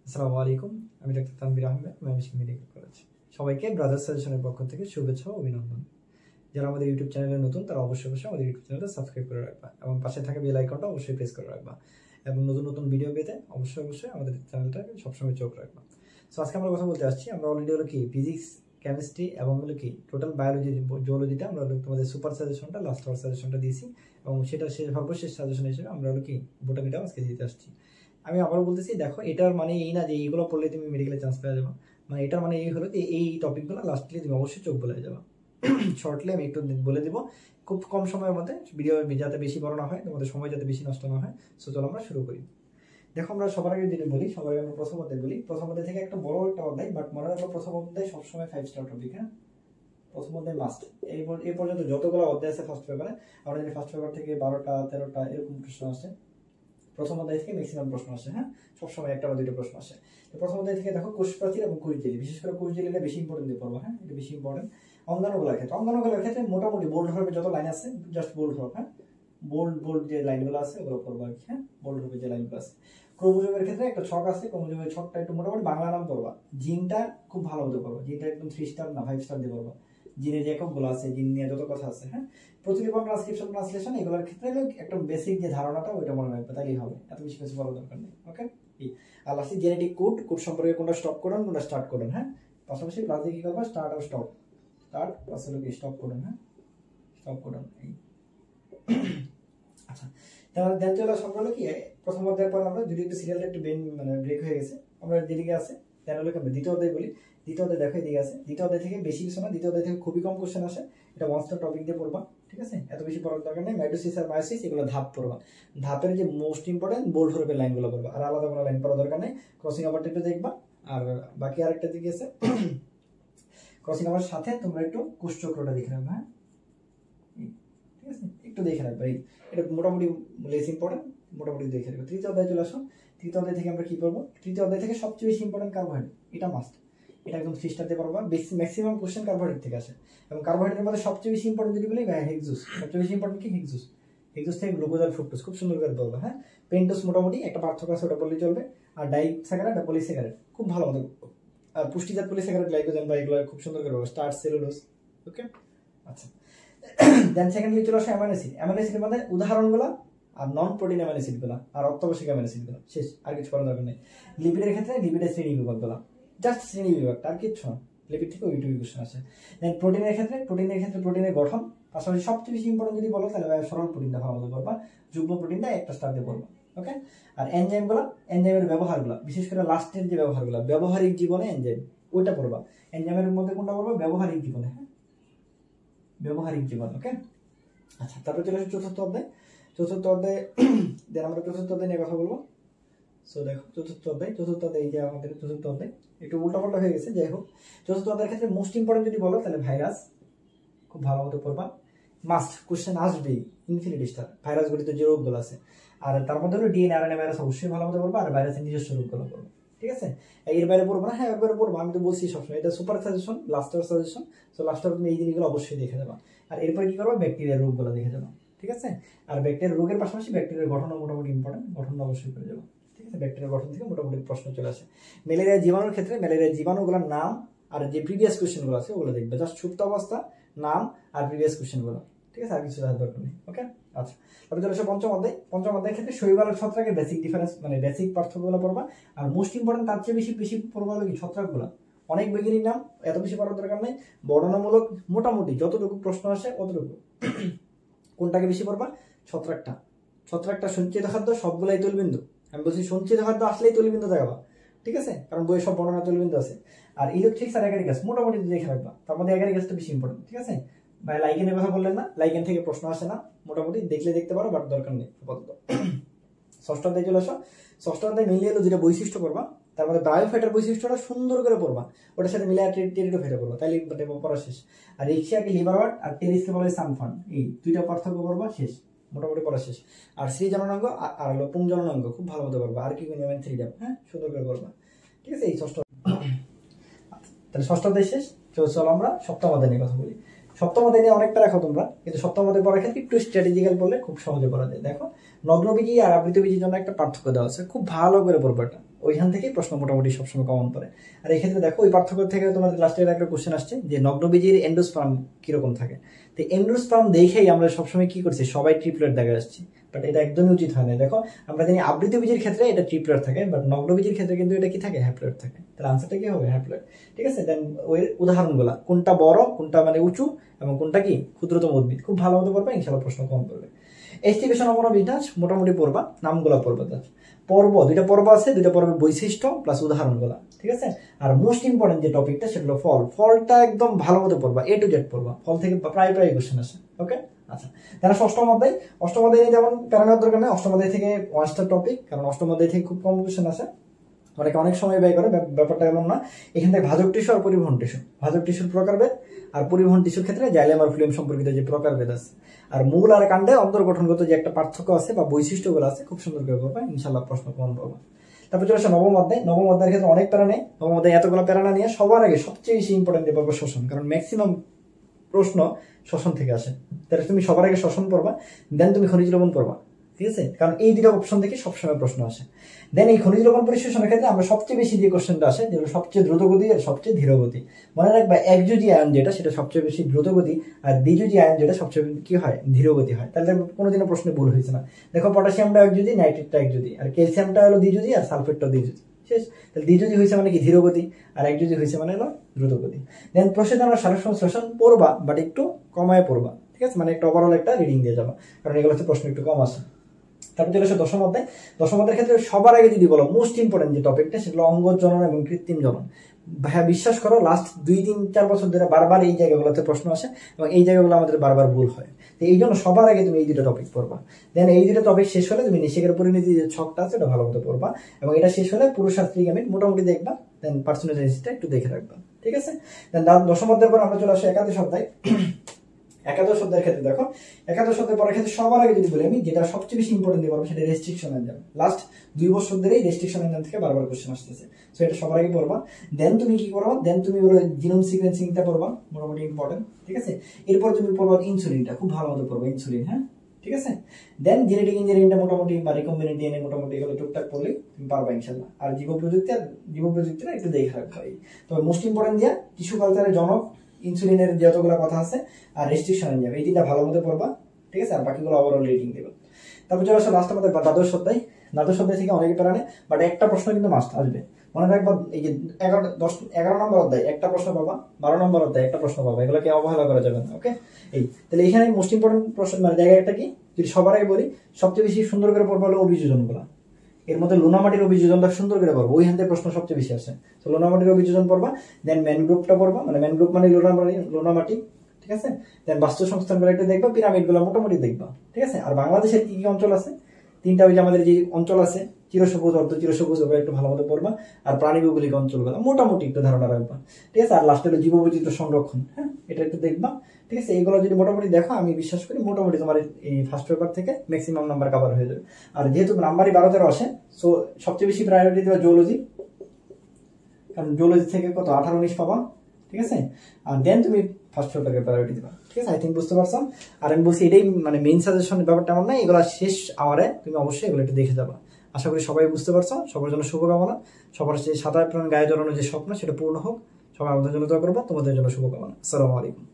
আসসালামু আলাইকুম, আমি doctor Tanvir Ahmed, Mymensingh medical college. সবাইকে ব্রাদার্স সাজেশনের পক্ষ থেকে শুভেচ্ছা ও অভিনন্দন। যারা আমাদের ইউটিউব চ্যানেলে নতুন তারা অবশ্যই আমাদের ইউটিউব চ্যানেলটা সাবস্ক্রাইব করে রাখবা এবং পাশে থাকা বেল আইকনটা অবশ্যই প্রেস করে রাখবা এবং নতুন নতুন ভিডিও পেতে অবশ্যই আমাদের চ্যানেলটাকে সবসময় চোখ রাখবা। সো আজকে আমরা কথা বলতে আসছি, আমরা অলরেডি হলো কি ফিজিক্স, কেমিস্ট্রি এবং হলো কি টোটাল বায়োলজি, জিওলজিটা আমরা তোমাদের সুপার সাজেশনটা, লাস্ট আওয়ার সাজেশনটা দিয়েছি এবং সেটা সর্বশেষ সাজেশন হিসেবে আমরা হলো কি বোটানিটাও আজকে দিতে আসছি। আমি আবারও বলতেছি, দেখো এটার মানে এই না যে এইগুলো পড়লে তুমি মেডিকেলে চান্স পেয়ে যাবে, মানে এটার মানে এই হলো যে এই টপিকগুলো লাস্টলি তুমি অবশ্যই চোখ বলে যাবে। শর্টলি আমি একটু বলে দিব খুব কম সময়ের মধ্যে, ভিডিও যাতে বেশি বড় না হয়, তোমাদের সময় যাতে বেশি নষ্ট না হয়। সো চলো আমরা শুরু করি। দেখো আমরা সবার আগে যেটা বলি, সবার আগে আমরা প্রথম অধ্যায় বলি। প্রথম অধ্যায় থেকে একটা বড় একটা অধ্যায়, বাট মনে রাখবো প্রথম অধ্যায় সবসময় 5 স্টার টপিক। হ্যাঁ, প্রথম অধ্যায় মাস্ট। এই পর্যন্ত যতগুলো অধ্যায় আছে ফার্স্ট পেপারে, আমরা যদি ফার্স্ট পেপার থেকে 12টা 13টা এরকম প্রশ্ন আসে, প্রথম অধ্যায় থেকে ম্যাক্সিমাম প্রশ্ন আসে। হ্যাঁ, সবসময় একটা বা দুটো প্রশ্ন আসে। তো প্রথম অধ্যায় থেকে দেখো কোষ প্রাচীর এবং কোষ ঝিল্লি, বিশেষ করে কোষ ঝিল্লিটা বেশি ইম্পর্টেন্ট দিয়ে পড়বো। হ্যাঁ, এটা বেশি ইম্পর্টেন্ট। অঙ্গাণুগুলোর ক্ষেত্রে মোটামুটি বোল্ড হবে যত লাইন আছে, জাস্ট বোল্ড হবে। হ্যাঁ, বোল্ড যে লাইনগুলো আছে ওগুলো পড়বো আর কি। হ্যাঁ, বোল্ড হবে যে লাইনগুলো আছে। ক্রোমোজোমের ক্ষেত্রে একটা ছক আছে, ক্রোমোজোমের ছকটা একটু মোটামুটি বাংলা নাম পড়বা। জিনটা খুব ভালো মতো পড়বা, জিনটা একদম 3 স্টার না 5 স্টার দিয়ে পড়বা। জিনের যে এককগুলো আছে, জিন নিয়ে যত কথা আছে, হ্যাঁ, প্রতিলিপন, ট্রান্সক্রিপশন, ট্রান্সলেশন, এগুলোর ক্ষেত্রে একটা বেসিক যে ধারণাটা ওইটা মনে রাখবে, তাইলেই হবে, এত বেশি কিছু বলার দরকার নেই। ওকে, আর লাস্টে জেনেটিক কোড সম্পর্কে কোনটা স্টপ করুন কোনটা স্টার্ট করুন। হ্যাঁ, পাশাপাশি প্লাস দিয়ে কি করবা, স্টার্ট আর স্টপ, স্টার্ট প্লাস হলো কি স্টপ করুন। হ্যাঁ, স্টপ করুন। আচ্ছা, তাহলে দেন চলে আসা হলো কি প্রথম অধ্যায়ের পর আমরা যদি একটু সিরিয়ালটা একটু ব্রেক হয়ে গেছে, আমরা যেদিকে আছে দেন হলো কি আমরা দ্বিতীয় অধ্যায় বলি। দ্বিতীয় অধ্যায় দেখো এদিকে আছে। দ্বিতীয় অধ্যায় থেকে বেশি কিছু না, দ্বিতীয় অধ্যায় থেকে খুবই কম কোশ্চেন আসে। এটা মনস্টার টপিক দিয়ে পড়বা, ঠিক আছে, এত বেশি পড়ার দরকার নেই। মাইটোসিস আর মায়োসিস এগুলো ধাপ পড়বা। ধাপের যে মোস্ট ইম্পর্টেন্ট বোল্ড হরফের লাইনগুলো পড়বা, আর আলাদা কোনো লাইন পড়ার দরকার নেই। ক্রসিং ওভারটা একটু দেখবা, আর বাকি আরেকটা দিকে আছে ক্রসিং ওভার সাথে তোমরা একটু কোষচক্রটা দেখে রাখবা। হ্যাঁ, ঠিক আছে, একটু দেখে রাখবা। এটা মোটামুটি লেস ইম্পর্টেন্ট, মোটামুটি দেখে রাখবো। তৃতীয় অধ্যায় চলে আসো। তৃতীয় অধ্যায় থেকে আমরা কি করবো, তৃতীয় অধ্যায় থেকে সবচেয়ে বেশি ইম্পর্টেন্ট কার্বোহাইড্রেট, এটা মাস্ট। এটা একদম 3 স্টার দিয়ে পারবা। ম্যাক্সিমাম কোশ্চেন কার্বোহাইড্রেট থেকে আসে এবং কার্বোহাইড্রেটের মধ্যে সবচেয়ে বেশি ইম্পর্টেন্ট যদি বলি হেক্সুস, সবচেয়ে বেশি ইম্পর্টেন্ট কি হেক্সুস। হেক্সুস থেকে গ্লুকোজ আর ফ্রুক্টোজ খুব সুন্দর করে বলবো। হ্যাঁ, পেন্টোস মোটামুটি একটা পার্থক্য আছে, ওটা বললেই চলবে। আর ডাইস্যাকারাইড আর পলিস্যাকারাইড খুব ভালো মতো, আর পুষ্টিজাত পলিস্যাকারাইড, গ্লাইকোজেন বা এগুলো খুব সুন্দর করে বলবো। Starch, cellulose. ওকে, আচ্ছা, দেন সেকেন্ডলি চলে আসে অ্যামাইনো অ্যাসিড। অ্যামাইনো অ্যাসিডের মধ্যে উদাহরণগুলো আর নন প্রোটিন অ্যামাইনো অ্যাসিডগুলো আর অত্যাবশ্যক অ্যামাইনো অ্যাসিডগুলো, শেষ, আর কিছু করার দরকার নেই। লিপিডের ক্ষেত্রে লিপিডের শ্রেণী বিভাগগুলো, জাস্ট শ্রেণী বিভাগটা, আর কিচ্ছু না। লিপিড থেকে ওইটুকু কোশ্চেন আসে। দেন প্রোটিনের ক্ষেত্রে প্রোটিনের গঠন, পাশাপাশি সবচেয়ে বেশি ইম্পর্টেন্ট যদি বলো তাহলে সরল প্রোটিনটা ভালো মতো পড়বা, যুগ্ম প্রোটিনটা একটা স্টার দিয়ে পড়বা। ওকে, আর এনজাইমের ব্যবহারগুলো, বিশেষ করে লাস্টের যে ব্যবহারগুলো, ব্যবহারিক জীবনে এনজাইম, ওইটা পড়বা। এনজাইমের মধ্যে কোনটা পড়বা, ব্যবহারিক জীবনে। হ্যাঁ, ব্যবহারিক জীবন। ওকে, আচ্ছা, তারপর চলে আসে চতুর্থ অধ্যায়। চতুর্থ অধ্যায় দেন আমরা চতুর্থ অধ্যায় নিয়ে কথা বলবো। সো দেখো চতুর্থ অধ্যায় এই যে আমাদের চতুর্থ অধ্যায় একটু উল্টাপাল্টা হয়ে গেছে, যাই হোক। চতুর্থ অধ্যায়ের ক্ষেত্রে মোস্ট ইম্পর্টেন্ট যদি বলো তাহলে ভাইরাস, খুব ভালো মতো পড়বা। মাস্ট কোশ্চেন আসবেই, ইনফিনিটি স্টার, ভাইরাস গঠিত যে রোগগুলো আছে। আর তার মধ্যে হলো ডিএনএ, আরএনএ ভাইরাস অবশ্যই ভালো মতো পড়বা, আর ভাইরাসের নিজস্ব রোগগুলো পড়বা, ঠিক আছে। এর বাইরে পড়বো না। হ্যাঁ, একবারে পড়বো, আমি তো বলছি সবসময় এটা সুপার সাজেশন, লাস্টের সাজেশন। সো লাস্টের তুমি এই জিনিসগুলো অবশ্যই দেখে দেবা। আর এরপরে কি করবো, ব্যাকটেরিয়ার রোগগুলো দেখে যাবা, ঠিক আছে। আর ব্যাকটেরিয়ার রোগের পাশাপাশি ব্যাকটেরিয়ার গঠনও মোটামুটি ইম্পর্টেন্ট, গঠনটা অবশ্যই করে যাবো, ঠিক আছে। ব্যাকটেরিয়ার গঠন থেকে মোটামুটি প্রশ্ন চলে আসে। ম্যালেরিয়া জীবাণুর ক্ষেত্রে ম্যালেরিয়া জীবাণুগুলোর নাম আর যে প্রিভিয়াস কোশ্চেনগুলো আছে ওগুলো দেখবে, জাস্ট সুপ্ত অবস্থা, নাম আর প্রিভিয়াস কোশ্চেনগুলো, ঠিক আছে, আর কিছু জানার দরকার নেই। ওকে, আচ্ছা, তারপরে চলে আসে পঞ্চম অধ্যায়। পঞ্চম অধ্যায়ের ক্ষেত্রে শৈবাল আর ছত্রাকের বেসিক ডিফারেন্স, মানে বেসিক পার্থক্যগুলো পড়বা। আর মোস্ট ইম্পর্টেন্ট তার চেয়ে বেশি পড়বা হলো কি ছত্রাকগুলো। অনেক বৈজ্ঞানিক নাম, এত বেশি পড়ার দরকার নেই। বর্ণনামূলক মোটামুটি যতটুকু প্রশ্ন আসে অতটুকু। কোনটাকে বেশি পড়বা, ছত্রাকটা সঞ্চিত খাদ্য, সবগুলাই তৈলবিন্দু। আমি বলছি সঞ্চিত খাদ্য আসলেই তৈলবিন্দু দেখাবা, ঠিক আছে, কারণ বইয়ে সব বর্ণনা তৈলবিন্দু আছে। আর ইলেকট্রিক্স আর অ্যাগারিক গ্যাস মোটামুটি দেখে রাখবা, তার মধ্যে অ্যাগারিক গ্যাসটা বেশি ইম্পর্টেন্ট, ঠিক আছে। ভাই লাইগেনের কথা বললেন না, লাইগেন থেকে প্রশ্ন আসে না, মোটামুটি দেখতে পারো, বাট দরকার নেই আপাতত। ষষ্ঠ অধ্যায় চলে আসো। ষষ্ঠ অধ্যায় মিলিয়ে এলো যেটা বৈশিষ্ট্য পড়বা, তার মধ্যে বায়োফাইটার বৈশিষ্ট্যটা সুন্দর করে পড়বা, ওটার সাথে মিলিয়ে টেরিডোফাইটা পড়বা, তাইলে পড়া শেষ। আর রিক্সিয়াকে লিভারওয়ার্ড আর টেরিসকে বলে সানফান, এই দুইটা পার্থক্য পড়বা, শেষ, মোটামুটি পড়া শেষ। আর শ্রী জননাঙ্গ আর হলো পুং জননাঙ্গ খুব ভালো মতো পড়বা, আর কি নেবেন 3 ডাব, হ্যাঁ, সুন্দর করে পড়বা, ঠিক আছে। এই ষষ্ঠ, তাহলে ষষ্ঠ অধ্যায় শেষ। চলো আমরা সপ্তম অধ্যায় নিয়ে কথা বলি। সপ্তম অধ্যায় নিয়ে অনেকটা রাখো তোমরা, কিন্তু সপ্তম অধ্যায় পড়ার ক্ষেত্রে একটু স্ট্র্যাটেজিক্যাল পড়লে খুব সহজে পড়া যায়। দেখো নগ্নবীজি আর আবৃতবীজির জন্য একটা পার্থক্য দেওয়া আছে, খুব ভালো করে পড়বা এটা, ওইখান থেকেই প্রশ্ন মোটামুটি সবসময় কমন পড়ে। আর এই ক্ষেত্রে দেখো ওই পার্থক্য থেকে তোমাদের লাস্টের একটা কোশ্চেন আসছে যে নগ্নবীজির এন্ডোস্পার্ম কিরকম থাকে। তো এন্ডোস্পার্ম দেখেই আমরা সবসময় কি করছি, সবাই ট্রিপলেট দেখা আসছি, বাট এটা একদমই উচিত হয় না। দেখো আমরা জানি আবৃত বীজের ক্ষেত্রে এটা ট্রিপলেট থাকে, বাট নগ্নবীজির ক্ষেত্রে কিন্তু এটা কি থাকে, হ্যাপ্লয়েড থাকে। তাহলে আনসারটা কি হবে, হ্যাপ্লয়েড। ঠিক আছে, দেন ওই উদাহরণগুলা কোনটা বড়, কোনটা মানে উঁচু, এবং কোনটা কি ক্ষুদ্রতম উদ্ভিদ, খুব ভালো মতো পড়বা, ইনশাল্লাহ প্রশ্ন কম পড়বে। এস্টিমেশন অফ বিজনেস মোটামুটি পড়বা, নামগুলা পড়বা। পর্ব দুইটা পর্ব আছে, দুইটা পর্বের বৈশিষ্ট্য প্লাস উদাহরণগুলা, ঠিক আছে। আর মোস্ট ইম্পর্টেন্ট যে টপিকটা সেটা হলো ফল। ফলটা একদম ভালো মতো পড়বা, এ টু জেড পড়বা, ফল থেকে প্রায় কোশ্চেন আসে। ওকে, আচ্ছা। তাহলে অষ্টম অধ্যায় যেমন প্যারা নেওয়ার দরকার নেই, অষ্টম অধ্যায় থেকে ওয়ান স্টার টপিক, কারণ অষ্টম অধ্যায় থেকে খুব কম কোশ্চেন আসে, অনেকে অনেক সময় ব্যয় করে, ব্যাপারটা এমন না। এখান থেকে ভাজক টিস্যু আর পরিবহন টিস্যু, ভাজক টিস্যুর প্রকারভেদ আর পরিবহন টিস্যুর ক্ষেত্রে জাইলেম আর ফ্লুয়েম সম্পর্কিত যে প্রকারভেদ আছে, আর মূল আর কাণ্ডে অন্তর্গঠনগত যে একটা পার্থক্য আছে বা বৈশিষ্ট্যগুলো আছে, খুব সুন্দর করে পড়বা, ইনশাল্লাহ প্রশ্ন কমন পাবো। তারপর চলে আসে নবম অধ্যায়। নবম অধ্যায়ের ক্ষেত্রে অনেক প্যারা নেই, নবম অধ্যায় এতগুলো প্যারা না নিয়ে সবার আগে সবচেয়ে বেশি ইম্পর্টেন্ট দিয়ে পড়বো শ্বসন, কারণ ম্যাক্সিমাম প্রশ্ন শ্বসন থেকে আসে। তাহলে তুমি সবার আগে শ্বসন পড়বা, দেন তুমি খনিজ লবণ পড়বা, ঠিক আছে, কারণ এই দুটো অপশন থেকে সবসময় প্রশ্ন আসে। দেন এই খনিজ লবণ পরিশোষণের ক্ষেত্রে আমরা সবচেয়ে বেশি যে কোশ্চেনটা আসে, যেগুলো সবচেয়ে দ্রুতগতি আর সবচেয়ে ধীরগতি। মনে রাখবা একযোজি আয়ন যেটা সেটা সবচেয়ে বেশি দ্রুতগতি, আর দ্বিযোজি আয়ন যেটা সবচেয়ে কি হয়, ধীরগতি হয়। তাহলে কোনোদিনও প্রশ্নে ভুল হয়েছে না। দেখো পটাশিয়ামটা একযোজি, নাইট্রেটটা একযোজি, আর ক্যালসিয়ামটা হলো দ্বিযোজি, আর সালফেটটা দ্বিযোজি। শেষ। তাহলে দ্বিযোজি হয়েছে মানে কি, ধীরগতি, আর একযোজি হয়েছে মানে হলো দ্রুতগতি। দেন প্রশ্নে আমরা সারা সংশ্লেষণ পড়বা, বাট একটু কমায় পড়বা, ঠিক আছে, মানে একটা ওভারঅল একটা রিডিং দিয়ে যাবা, কারণ এগুলো হচ্ছে প্রশ্ন একটু কম আসে। তারপর চলে আসে দশম অধ্যায়। দশম অধ্যায়ের ক্ষেত্রে সবার আগে যদি বলো মোস্ট ইম্পর্টেন্ট যে টপিকটা সেটা অঙ্গ জনন এবং কৃত্রিম জনন। ভাইয়া বিশ্বাস করো লাস্ট 2-3-4 বছর ধরে বারবার এই জায়গাগুলোতে প্রশ্ন আসে, এবং এই জায়গাগুলো আমাদের বারবার ভুল হয়। তো এই জন্য সবার আগে তুমি এই দুটো টপিক পড়বা। দেন এই দুটো টপিক শেষ হলে তুমি নিষেকের পরিণতি যে ছকটা আছে ওটা ভালো মতো পড়বা, এবং এটা শেষ হলে পুরুষাস্ত্রী গামিট মোটামুটি দেখবা, দেন পার্সোনালিটিটা একটু দেখে রাখবা, ঠিক আছে। দেন দশম অধ্যায়ের পর আমরা চলে আসি একাদশ অধ্যায়। একাদশ অধ্যায়ের ক্ষেত্রে দেখো, একাদশ অধ্যায় পড়ার ক্ষেত্রে সবার আগে যদি বলি আমি, যেটা সবচেয়ে বেশি ইম্পর্টেন্ট দিয়ে পারবো সেটা রেস্ট্রিকশন এনজাইম। লাস্ট 2 বছর ধরেই রেস্ট্রিকশন এনজাইম থেকে বারবার কোশ্চেন আসতেছে, সো এটা সবার আগে পড়বা। দেন তুমি কি করবা, দেন তুমি জিনোম সিকোয়েন্সিংটা পড়বা, মোটামুটি ইম্পর্টেন্ট, ঠিক আছে। এরপর তুমি পড়বা ইনসুলিনটা, খুব ভালো মতো পড়বা ইনসুলিন, হ্যাঁ, ঠিক আছে। দেন জেনেটিক ইঞ্জিনিয়ারিংটা মোটামুটি বা রিকম্বিনেন্ট ডিএনএ মোটামুটি এগুলো টুকটাক পড়লেই তুমি পারবা ইনশাল্লাহ। আর জীব প্রযুক্তিটা একটু দেখে রাখবা। তবে মোস্ট ইম্পর্টেন্ট দিয়া টিস্যু কালচারের জনক, ইনসুলিনের যতগুলো কথা আছে, আর রেস্ট্রিকশন এনজাইম, এই তিনটা ভালো মতো পড়বা, ঠিক আছে, আর বাকিগুলো ওভারঅল রিডিং দেবে। তারপর চলে আসে লাস্ট আমাদের দ্বাদশ অধ্যায়। দ্বাদশ অধ্যায় থেকে অনেকে প্যারা নেই, বাট একটা প্রশ্ন কিন্তু মাস্ট আসবে, মনে রাখবা। এই যে 11 নম্বর অধ্যায় একটা প্রশ্ন পাবা, 12 নম্বর অধ্যায় একটা প্রশ্ন পাবা, এগুলোকে অবহেলা করা যাবে না। ওকে, এই তাহলে এখানে মোস্ট ইম্পর্টেন্ট প্রশ্ন মানে জায়গাটা কি, যদি সবার আগে বলি, সবচেয়ে বেশি সুন্দর করে পড়বা হলো অভিযোজনগুলা। এর মধ্যে লোনামাটির অভিযোজনটা সুন্দর করে পড়বো, ওইখান থেকে প্রশ্ন সবচেয়ে বেশি আসে। তো লোনামাটির অভিযোজন পড়বা, দেন ম্যানগ্রোভটা পড়বা, মানে ম্যানগ্রোভ মানে লোনামাটি, ঠিক আছে। দেন বাস্তু সংস্থানগুলো একটু দেখবা, পিরামিডগুলো মোটামুটি দেখবা, ঠিক আছে। আর বাংলাদেশের কি কি অঞ্চল আছে, 3টা, ওই যে আমাদের যে অঞ্চল আছে চিরসবুজ, অর্ধ চিরসবুজ, ওগুলো একটু ভালো মতো পড়বা। আর প্রাণী ভৌগোলিক অঞ্চলগুলো মোটামুটি একটু ধারণা রাখবা, ঠিক আছে। আর লাস্টে হলো জীববৈচিত্র্য সংরক্ষণ, হ্যাঁ, এটা একটু দেখবা, ঠিক আছে। এইগুলো যদি মোটামুটি দেখো, আমি বিশ্বাস করি মোটামুটি তোমার এই ফার্স্ট পেপার থেকে ম্যাক্সিমাম নাম্বার কভার হয়ে যাবে। আর যেহেতু নাম্বারই 12-13 আসে, সো সবচেয়ে বেশি প্রায়োরিটি দেওয়া জুওলজি, কারণ জুওলজি থেকে কত 18-19 পাবা, ঠিক আছে। আর দেন তুমি ফার্স্ট পেপারকে প্রায়োরিটি দিবা, ঠিক আছে। আই থিঙ্ক বুঝতে পারছো। আর আমি বলছি এটাই মানে মেইন সাজেশন, ব্যাপারটা এমন না, এগুলো শেষ আওয়ারে তুমি অবশ্যই এগুলো একটু দেখে যাবা। আশা করি সবাই বুঝতে পারছো। সবার জন্য শুভকামনা, সবার যে সাদা প্রাণ গায়ে জড়ানো যে স্বপ্ন সেটা পূর্ণ হোক। সবাই আমাদের জন্য দোয়া করবো, তোমাদের জন্য শুভকামনা। আসসালামু আলাইকুম।